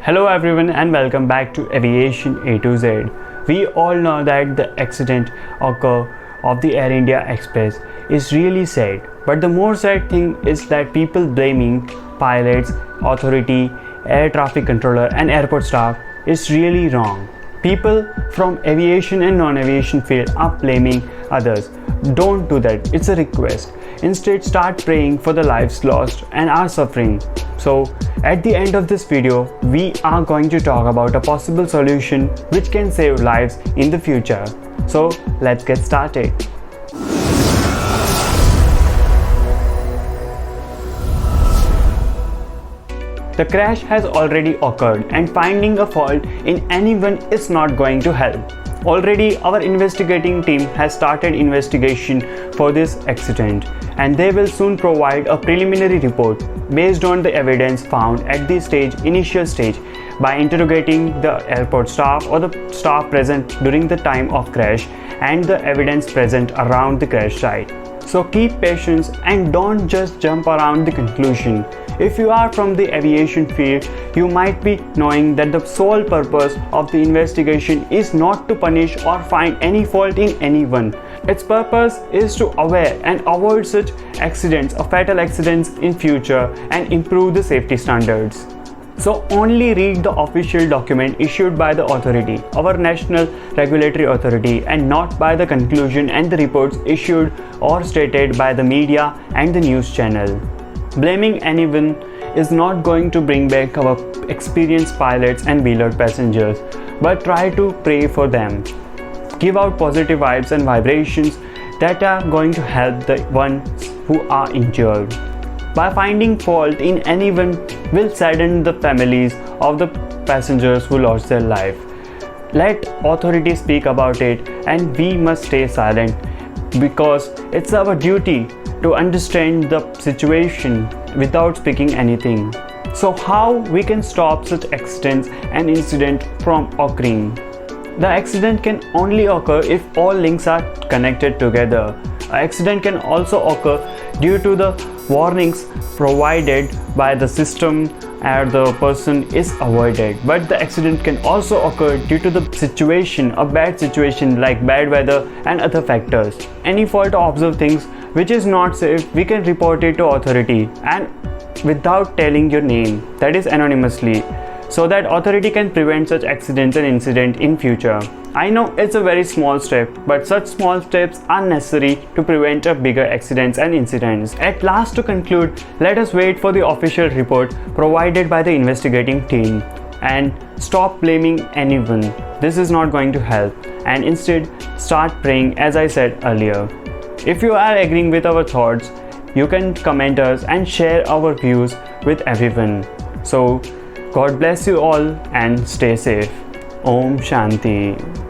Hello everyone and welcome back to Aviation A to Z. We all know that the accident of the Air India Express is really sad, but the more sad thing is that people blaming pilots, authority, air traffic controller and airport staff is really wrong. People from aviation and non-aviation field are blaming others. Don't do that, it's a request. Instead, start praying for the lives lost and are suffering. So, at the end of this video, we are going to talk about a possible solution which can save lives in the future. So, let's get started. The crash has already occurred and finding a fault in anyone is not going to help. Already our investigating team has started investigation for this accident and they will soon provide a preliminary report based on the evidence found at the initial stage by interrogating the airport staff or the staff present during the time of crash and the evidence present around the crash site. So keep patience and don't just jump around the conclusion. If you are from the aviation field, you might be knowing that the sole purpose of the investigation is not to punish or find any fault in anyone. Its purpose is to aware and avoid such accidents or fatal accidents in future and improve the safety standards. So only read the official document issued by the authority, our national regulatory authority, and not by the conclusion and the reports issued or stated by the media and the news channel. Blaming anyone is not going to bring back our experienced pilots and beloved passengers, but try to pray for them. Give out positive vibes and vibrations that are going to help the ones who are injured. By finding fault in anyone will sadden the families of the passengers who lost their life. Let authorities speak about it and we must stay silent because it's our duty to understand the situation without speaking anything. So how we can stop such accidents and incidents from occurring? The accident can only occur if all links are connected together. An accident can also occur due to the warnings provided by the system and the person is avoided, but the accident can also occur due to the situation, a bad situation like bad weather and other factors. Any fault or observe things which is not safe, we can report it to authority and without telling your name, that is anonymously, so that authority can prevent such accidents and incidents in future. I know it's a very small step, but such small steps are necessary to prevent a bigger accidents and incidents. At last, to conclude, let us wait for the official report provided by the investigating team and stop blaming anyone. This is not going to help, and instead start praying as I said earlier. If you are agreeing with our thoughts, you can comment us and share our views with everyone. So God bless you all and stay safe. Om Shanti.